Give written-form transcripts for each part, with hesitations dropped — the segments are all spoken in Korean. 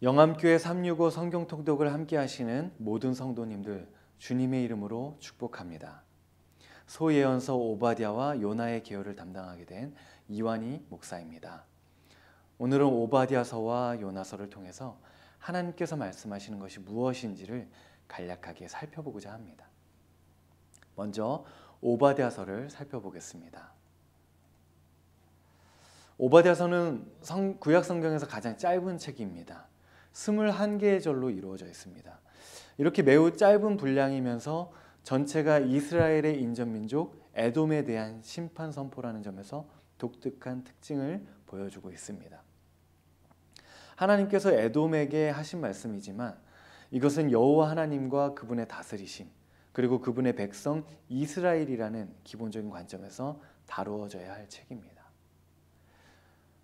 영암교회 365 성경통독을 함께 하시는 모든 성도님들 주님의 이름으로 축복합니다. 소예언서 오바댜와 요나의 계열을 담당하게 된 이완희 목사입니다. 오늘은 오바댜서와 요나서를 통해서 하나님께서 말씀하시는 것이 무엇인지를 간략하게 살펴보고자 합니다. 먼저 오바댜서를 살펴보겠습니다. 오바댜서는 구약 성경에서 가장 짧은 책입니다. 21개의 절로 이루어져 있습니다. 이렇게 매우 짧은 분량이면서 전체가 이스라엘의 인접민족 에돔에 대한 심판 선포라는 점에서 독특한 특징을 보여주고 있습니다. 하나님께서 에돔에게 하신 말씀이지만 이것은 여호와 하나님과 그분의 다스리심 그리고 그분의 백성 이스라엘이라는 기본적인 관점에서 다루어져야 할 책입니다.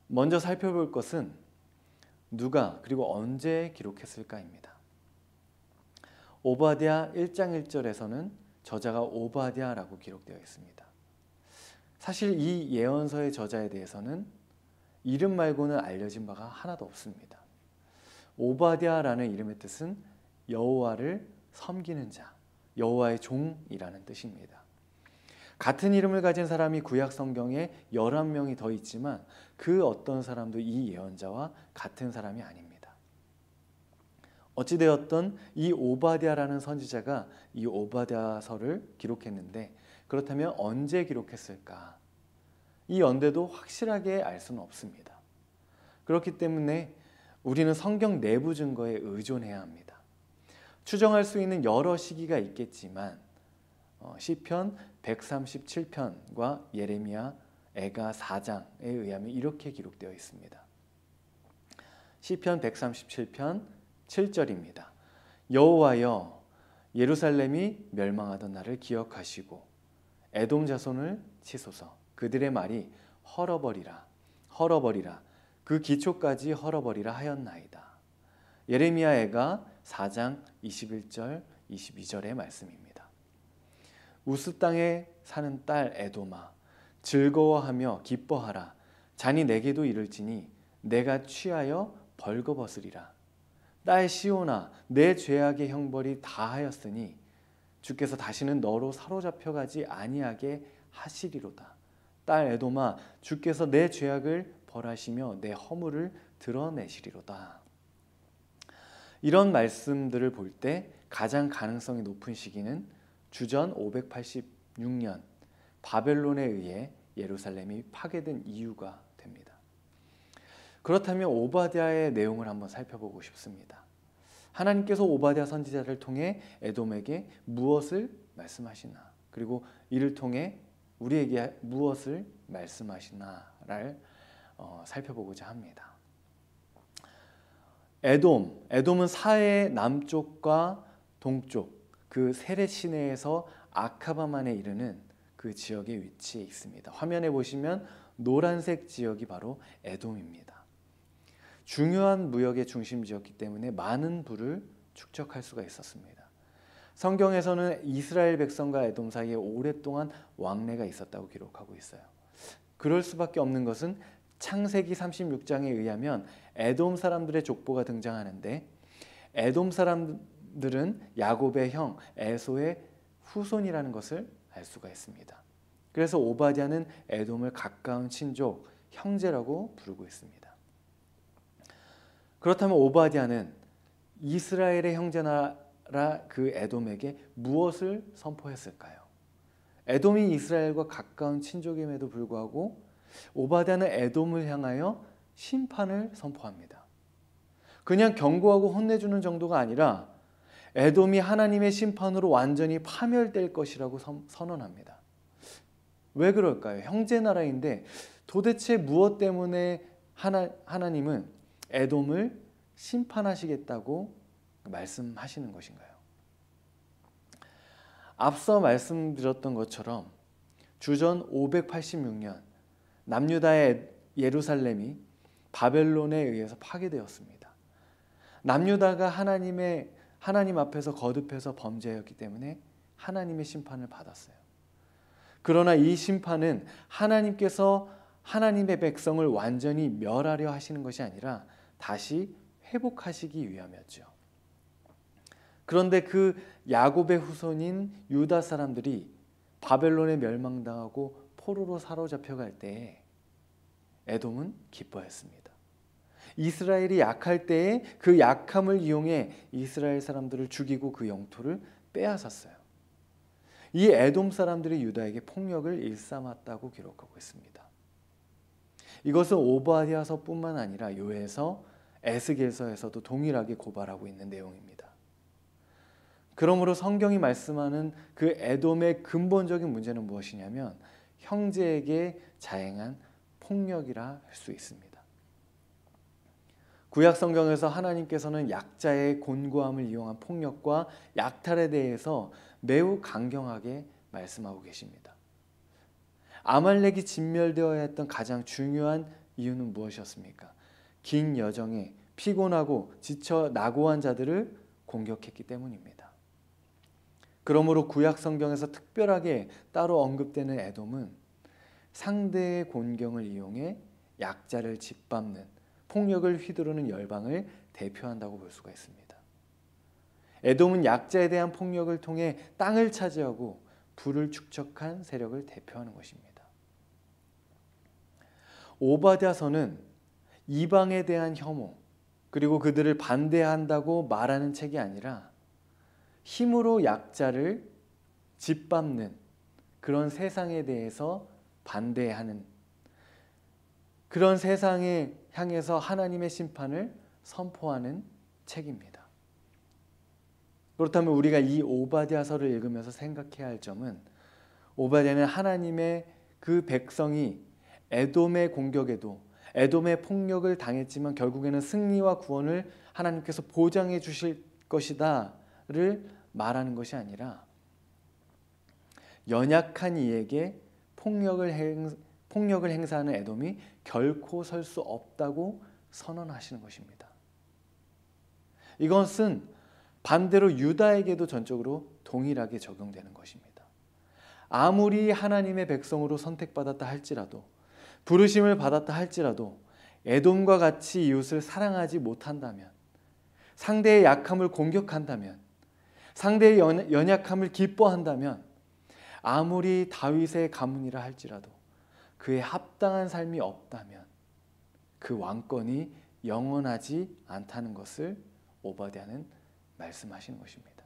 먼저 살펴볼 것은 누가 그리고 언제 기록했을까입니다. 오바댜 1장 1절에서는 저자가 오바댜라고 기록되어 있습니다. 사실 이 예언서의 저자에 대해서는 이름 말고는 알려진 바가 하나도 없습니다. 오바댜라는 이름의 뜻은 여호와를 섬기는 자, 여호와의 종이라는 뜻입니다. 같은 이름을 가진 사람이 구약 성경에 11명이 더 있지만 그 어떤 사람도 이 예언자와 같은 사람이 아닙니다. 어찌되었던 이 오바댜라는 선지자가 이 오바댜서를 기록했는데 그렇다면 언제 기록했을까? 이 연대도 확실하게 알 수는 없습니다. 그렇기 때문에 우리는 성경 내부 증거에 의존해야 합니다. 추정할 수 있는 여러 시기가 있겠지만 시편 137편과 예레미야 애가 4장에 의하면 이렇게 기록되어 있습니다. 시편 137편 7절입니다. 여호와여 예루살렘이 멸망하던 날을 기억하시고 에돔 자손을 치소서. 그들의 말이 헐어버리라 헐어버리라 그 기초까지 헐어버리라 하였나이다. 예레미야 애가 4장 21절 22절의 말씀입니다. 우스 땅에 사는 딸 에돔아 즐거워하며 기뻐하라. 잔이 내게도 이를지니 내가 취하여 벌거벗으리라. 딸 시온아 내 죄악의 형벌이 다하였으니 주께서 다시는 너로 사로잡혀가지 아니하게 하시리로다. 딸 에돔아 주께서 내 죄악을 벌하시며 내 허물을 드러내시리로다. 이런 말씀들을 볼 때 가장 가능성이 높은 시기는 주전 586년 바벨론에 의해 예루살렘이 파괴된 이유가 됩니다. 그렇다면 오바댜의 내용을 한번 살펴보고 싶습니다. 하나님께서 오바댜 선지자를 통해 에돔에게 무엇을 말씀하시나 그리고 이를 통해 우리에게 무엇을 말씀하시나를 살펴보고자 합니다. 에돔은 사해의 남쪽과 동쪽 그 세렛 시내에서 아카바만에 이르는 그 지역에 위치해 있습니다. 화면에 보시면 노란색 지역이 바로 에돔입니다. 중요한 무역의 중심지였기 때문에 많은 부를 축적할 수가 있었습니다. 성경에서는 이스라엘 백성과 에돔 사이에 오랫동안 왕래가 있었다고 기록하고 있어요. 그럴 수밖에 없는 것은 창세기 36장에 의하면 에돔 사람들의 족보가 등장하는데 에돔 사람들은 야곱의 형 에소의 후손이라는 것을 알 수가 있습니다. 그래서 오바댜는 에돔을 가까운 친족, 형제라고 부르고 있습니다. 그렇다면 오바댜는 이스라엘의 형제나라 그 에돔에게 무엇을 선포했을까요? 에돔이 이스라엘과 가까운 친족임에도 불구하고 오바댜는 에돔을 향하여 심판을 선포합니다. 그냥 경고하고 혼내주는 정도가 아니라 에돔이 하나님의 심판으로 완전히 파멸될 것이라고 선언합니다. 왜 그럴까요? 형제 나라인데 도대체 무엇 때문에 하나님은 에돔을 심판하시겠다고 말씀하시는 것인가요? 앞서 말씀드렸던 것처럼 주전 586년 남유다의 예루살렘이 바벨론에 의해서 파괴되었습니다. 남유다가 하나님 앞에서 거듭해서 범죄했기 때문에 하나님의 심판을 받았어요. 그러나 이 심판은 하나님께서 하나님의 백성을 완전히 멸하려 하시는 것이 아니라 다시 회복하시기 위함이었죠. 그런데 그 야곱의 후손인 유다 사람들이 바벨론에 멸망당하고 포로로 사로잡혀갈 때에 에돔은 기뻐했습니다. 이스라엘이 약할 때에 그 약함을 이용해 이스라엘 사람들을 죽이고 그 영토를 빼앗았어요. 이 에돔 사람들이 유다에게 폭력을 일삼았다고 기록하고 있습니다. 이것은 오바댜서뿐만 아니라 요에서, 에스겔서에서도 동일하게 고발하고 있는 내용입니다. 그러므로 성경이 말씀하는 그 에돔의 근본적인 문제는 무엇이냐면 형제에게 자행한 폭력이라 할 수 있습니다. 구약 성경에서 하나님께서는 약자의 곤고함을 이용한 폭력과 약탈에 대해서 매우 강경하게 말씀하고 계십니다. 아말렉이 진멸되어야 했던 가장 중요한 이유는 무엇이었습니까? 긴 여정에 피곤하고 지쳐 낙오한 자들을 공격했기 때문입니다. 그러므로 구약 성경에서 특별하게 따로 언급되는 에돔은 상대의 곤경을 이용해 약자를 짓밟는 폭력을 휘두르는 열방을 대표한다고 볼 수가 있습니다. 에돔은 약자에 대한 폭력을 통해 땅을 차지하고 부를 축적한 세력을 대표하는 것입니다. 오바댜서는 이방에 대한 혐오 그리고 그들을 반대한다고 말하는 책이 아니라 힘으로 약자를 짓밟는 그런 세상에 대해서 반대하는 그런 세상에 향해서 하나님의 심판을 선포하는 책입니다. 그렇다면 우리가 이 오바댜서를 읽으면서 생각해야 할 점은 오바댜는 하나님의 그 백성이 에돔의 공격에도 에돔의 폭력을 당했지만 결국에는 승리와 구원을 하나님께서 보장해 주실 것이다를 말하는 것이 아니라 연약한 이에게 폭력을 행사하는 에돔이 결코 설 수 없다고 선언하시는 것입니다. 이것은 반대로 유다에게도 전적으로 동일하게 적용되는 것입니다. 아무리 하나님의 백성으로 선택받았다 할지라도 부르심을 받았다 할지라도 에돔과 같이 이웃을 사랑하지 못한다면 상대의 약함을 공격한다면 상대의 연약함을 기뻐한다면 아무리 다윗의 가문이라 할지라도 그에 합당한 삶이 없다면 그 왕권이 영원하지 않다는 것을 오바댜는 말씀하시는 것입니다.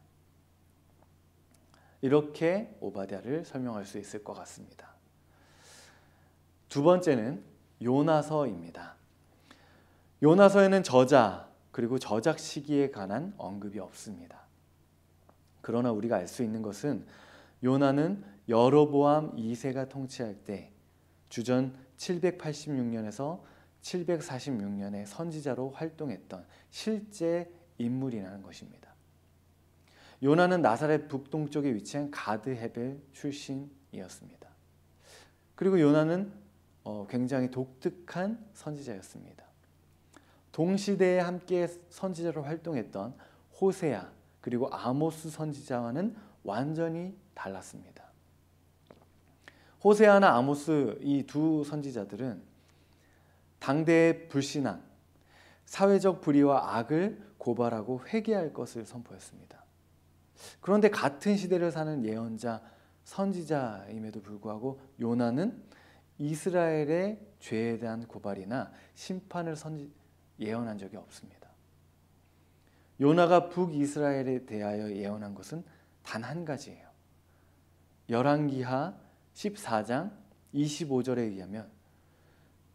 이렇게 오바댜를 설명할 수 있을 것 같습니다. 두 번째는 요나서입니다. 요나서에는 저자 그리고 저작 시기에 관한 언급이 없습니다. 그러나 우리가 알 수 있는 것은 요나는 여로보암 2세가 통치할 때 주전 786년에서 746년에 선지자로 활동했던 실제 인물이라는 것입니다. 요나는 나사렛 북동쪽에 위치한 가드헤벨 출신이었습니다. 그리고 요나는 굉장히 독특한 선지자였습니다. 동시대에 함께 선지자로 활동했던 호세아 그리고 아모스 선지자와는 완전히 달랐습니다. 호세아나 아모스 이 두 선지자들은 당대의 불신앙, 사회적 불의와 악을 고발하고 회개할 것을 선포했습니다. 그런데 같은 시대를 사는 예언자, 선지자임에도 불구하고 요나는 이스라엘의 죄에 대한 고발이나 심판을 예언한 적이 없습니다. 요나가 북이스라엘에 대하여 예언한 것은 단 한 가지예요. 열왕기하 14장 25절에 의하면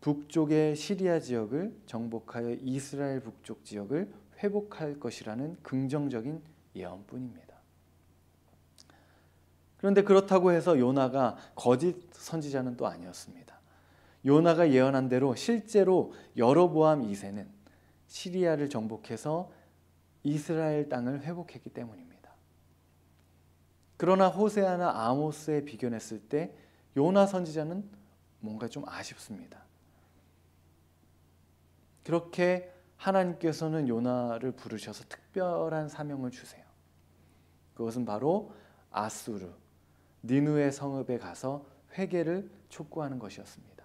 북쪽의 시리아 지역을 정복하여 이스라엘 북쪽 지역을 회복할 것이라는 긍정적인 예언뿐입니다. 그런데 그렇다고 해서 요나가 거짓 선지자는 또 아니었습니다. 요나가 예언한 대로 실제로 여로보암 2세는 시리아를 정복해서 이스라엘 땅을 회복했기 때문입니다. 그러나 호세아나 아모스에 비교했을 때 요나 선지자는 뭔가 좀 아쉽습니다. 그렇게 하나님께서는 요나를 부르셔서 특별한 사명을 주세요. 그것은 바로 아수르, 니느웨 성읍에 가서 회개를 촉구하는 것이었습니다.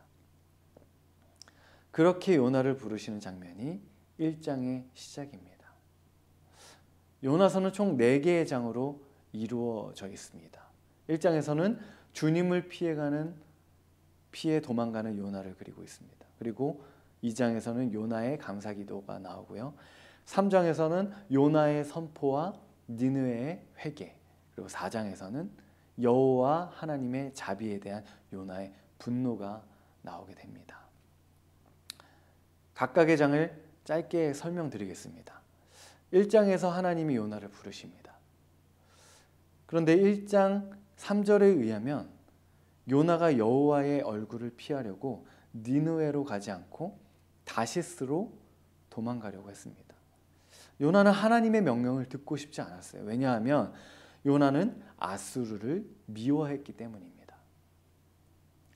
그렇게 요나를 부르시는 장면이 1장의 시작입니다. 요나서는 총 4개의 장으로 이루어져 있습니다. 1장에서는 주님을 피해 도망가는 요나를 그리고 있습니다. 그리고 2장에서는 요나의 감사기도가 나오고요. 3장에서는 요나의 선포와 니느웨의 회개, 그리고 4장에서는 여호와 하나님의 자비에 대한 요나의 분노가 나오게 됩니다. 각각의 장을 짧게 설명드리겠습니다. 1장에서 하나님이 요나를 부르십니다. 그런데 1장 3절에 의하면 요나가 여호와의 얼굴을 피하려고 니느웨로 가지 않고 다시스로 도망가려고 했습니다. 요나는 하나님의 명령을 듣고 싶지 않았어요. 왜냐하면 요나는 아수르를 미워했기 때문입니다.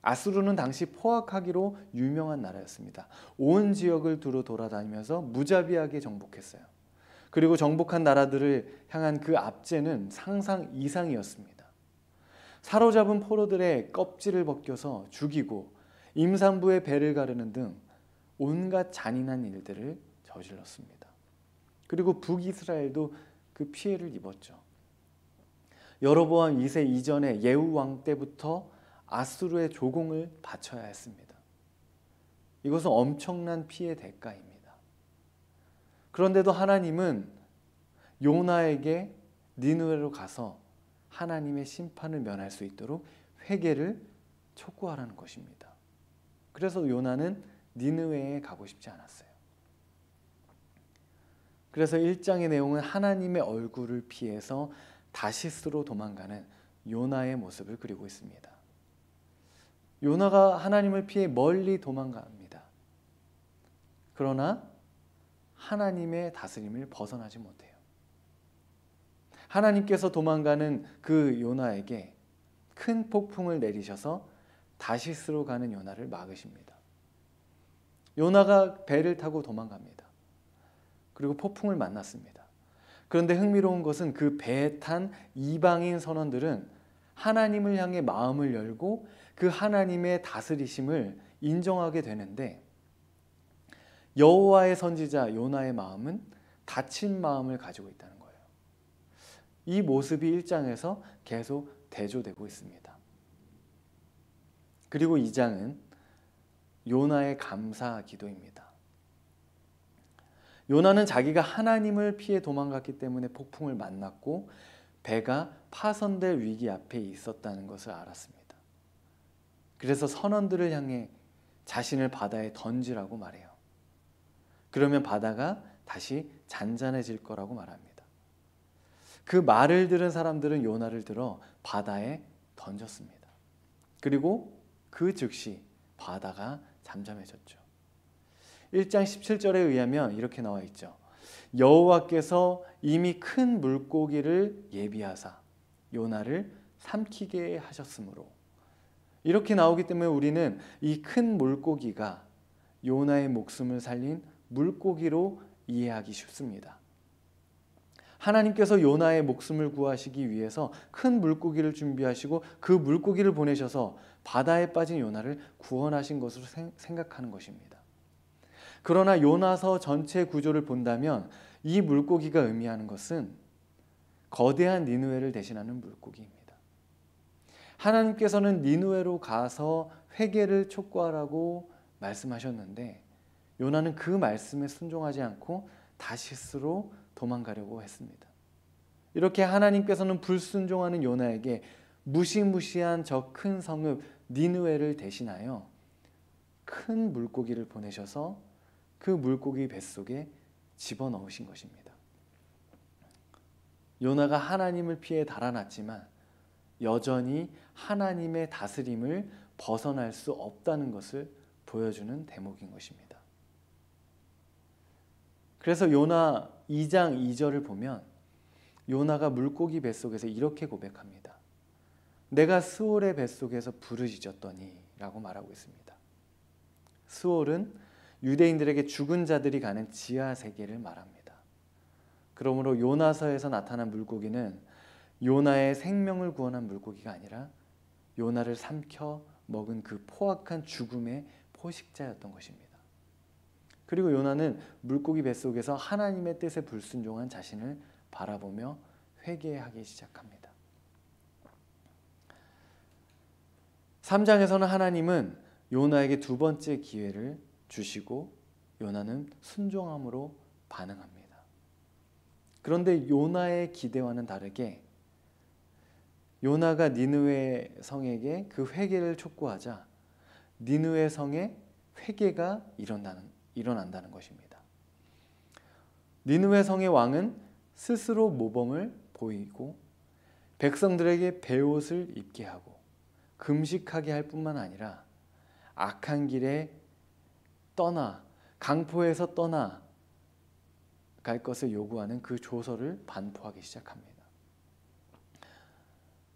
아수르는 당시 포악하기로 유명한 나라였습니다. 온 지역을 두루 돌아다니면서 무자비하게 정복했어요. 그리고 정복한 나라들을 향한 그 압제는 상상 이상이었습니다. 사로잡은 포로들의 껍질을 벗겨서 죽이고 임산부의 배를 가르는 등 온갖 잔인한 일들을 저질렀습니다. 그리고 북이스라엘도 그 피해를 입었죠. 여로보암 2세 이전에 예후 왕 때부터 아수르의 조공을 바쳐야 했습니다. 이것은 엄청난 피해 대가입니다. 그런데도 하나님은 요나에게 니느웨로 가서 하나님의 심판을 면할 수 있도록 회개를 촉구하라는 것입니다. 그래서 요나는 니느웨에 가고 싶지 않았어요. 그래서 1장의 내용은 하나님의 얼굴을 피해서 다시스로 도망가는 요나의 모습을 그리고 있습니다. 요나가 하나님을 피해 멀리 도망갑니다. 그러나 하나님의 다스림을 벗어나지 못해요. 하나님께서 도망가는 그 요나에게 큰 폭풍을 내리셔서 다시스로 가는 요나를 막으십니다. 요나가 배를 타고 도망갑니다. 그리고 폭풍을 만났습니다. 그런데 흥미로운 것은 그 배에 탄 이방인 선원들은 하나님을 향해 마음을 열고 그 하나님의 다스리심을 인정하게 되는데 여호와의 선지자 요나의 마음은 닫힌 마음을 가지고 있다는 거예요. 이 모습이 1장에서 계속 대조되고 있습니다. 그리고 2장은 요나의 감사 기도입니다. 요나는 자기가 하나님을 피해 도망갔기 때문에 폭풍을 만났고 배가 파손될 위기 앞에 있었다는 것을 알았습니다. 그래서 선원들을 향해 자신을 바다에 던지라고 말해요. 그러면 바다가 다시 잔잔해질 거라고 말합니다. 그 말을 들은 사람들은 요나를 들어 바다에 던졌습니다. 그리고 그 즉시 바다가 잠잠해졌죠. 1장 17절에 의하면 이렇게 나와 있죠. 여호와께서 이미 큰 물고기를 예비하사 요나를 삼키게 하셨으므로. 이렇게 나오기 때문에 우리는 이 큰 물고기가 요나의 목숨을 살린 물고기로 이해하기 쉽습니다. 하나님께서 요나의 목숨을 구하시기 위해서 큰 물고기를 준비하시고 그 물고기를 보내셔서 바다에 빠진 요나를 구원하신 것으로 생각하는 것입니다. 그러나 요나서 전체 구조를 본다면 이 물고기가 의미하는 것은 거대한 니느웨를 대신하는 물고기입니다. 하나님께서는 니느웨로 가서 회개를 촉구하라고 말씀하셨는데 요나는 그 말씀에 순종하지 않고 다시스로 도망가려고 했습니다. 이렇게 하나님께서는 불순종하는 요나에게 무시무시한 저 큰 성읍 니느웨를 대신하여 큰 물고기를 보내셔서 그 물고기 뱃속에 집어넣으신 것입니다. 요나가 하나님을 피해 달아났지만 여전히 하나님의 다스림을 벗어날 수 없다는 것을 보여주는 대목인 것입니다. 그래서 요나 2장 2절을 보면 요나가 물고기 뱃속에서 이렇게 고백합니다. 내가 스올의 뱃속에서 부르짖었더니 라고 말하고 있습니다. 스올은 유대인들에게 죽은 자들이 가는 지하 세계를 말합니다. 그러므로 요나서에서 나타난 물고기는 요나의 생명을 구원한 물고기가 아니라 요나를 삼켜 먹은 그 포악한 죽음의 포식자였던 것입니다. 그리고 요나는 물고기 뱃속에서 하나님의 뜻에 불순종한 자신을 바라보며 회개하기 시작합니다. 3장에서는 하나님은 요나에게 두 번째 기회를 주시고 요나는 순종함으로 반응합니다. 그런데 요나의 기대와는 다르게 요나가 니느웨 성에게 그 회개를 촉구하자 니느웨 성에 회개가 일어난다는 것입니다. 니느웨 성의 왕은 스스로 모범을 보이고 백성들에게 베옷을 입게 하고 금식하게 할 뿐만 아니라 악한 길에 떠나 강포에서 떠나 갈 것을 요구하는 그 조서를 반포하기 시작합니다.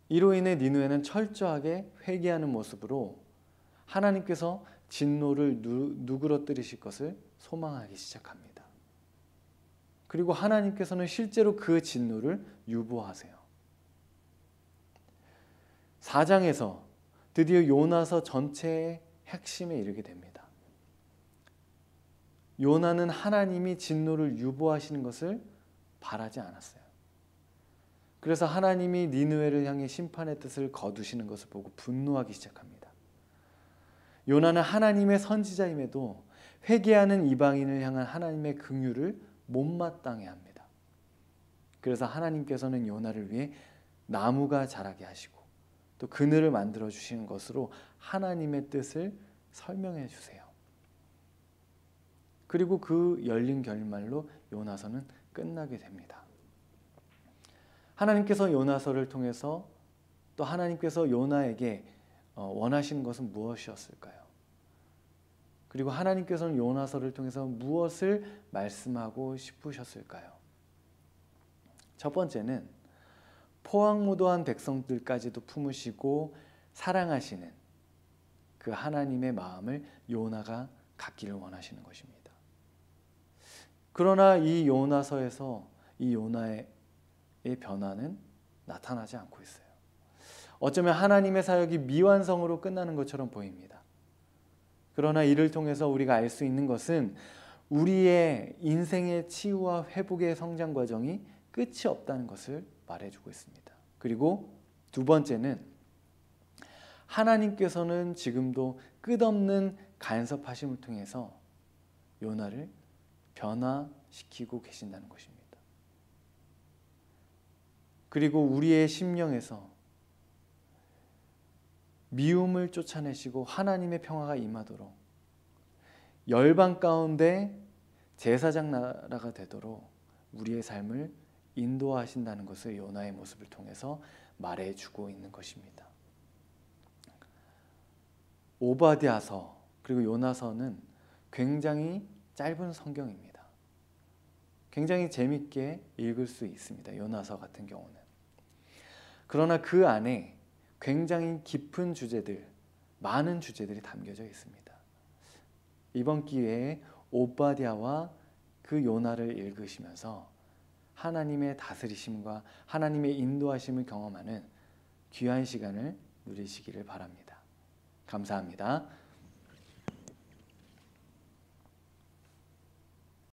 이로 인해 니느웨는 철저하게 회개하는 모습으로 하나님께서 진노를 누그러뜨리실 것을 소망하기 시작합니다. 그리고 하나님께서는 실제로 그 진노를 유보하세요. 4장에서 드디어 요나서 전체의 핵심에 이르게 됩니다. 요나는 하나님이 진노를 유보하시는 것을 바라지 않았어요. 그래서 하나님이 니느웨를 향해 심판의 뜻을 거두시는 것을 보고 분노하기 시작합니다. 요나는 하나님의 선지자임에도 회개하는 이방인을 향한 하나님의 긍휼을 못마땅해 합니다. 그래서 하나님께서는 요나를 위해 나무가 자라게 하시고 또 그늘을 만들어 주시는 것으로 하나님의 뜻을 설명해 주세요. 그리고 그 열린 결말로 요나서는 끝나게 됩니다. 하나님께서 요나서를 통해서 또 하나님께서 요나에게 원하시는 것은 무엇이었을까요? 그리고 하나님께서는 요나서를 통해서 무엇을 말씀하고 싶으셨을까요? 첫 번째는 포악무도한 백성들까지도 품으시고 사랑하시는 그 하나님의 마음을 요나가 갖기를 원하시는 것입니다. 그러나 이 요나서에서 이 요나의 변화는 나타나지 않고 있어요. 어쩌면 하나님의 사역이 미완성으로 끝나는 것처럼 보입니다. 그러나 이를 통해서 우리가 알 수 있는 것은 우리의 인생의 치유와 회복의 성장 과정이 끝이 없다는 것을 말해주고 있습니다. 그리고 두 번째는 하나님께서는 지금도 끝없는 간섭하심을 통해서 요나를 변화시키고 계신다는 것입니다. 그리고 우리의 심령에서 미움을 쫓아내시고 하나님의 평화가 임하도록 열방 가운데 제사장 나라가 되도록 우리의 삶을 인도하신다는 것을 요나의 모습을 통해서 말해주고 있는 것입니다. 오바댜서 그리고 요나서는 굉장히 짧은 성경입니다. 굉장히 재밌게 읽을 수 있습니다. 요나서 같은 경우는. 그러나 그 안에 굉장히 깊은 주제들, 많은 주제들이 담겨져 있습니다. 이번 기회에 오바댜와 그 요나를 읽으시면서 하나님의 다스리심과 하나님의 인도하심을 경험하는 귀한 시간을 누리시기를 바랍니다. 감사합니다.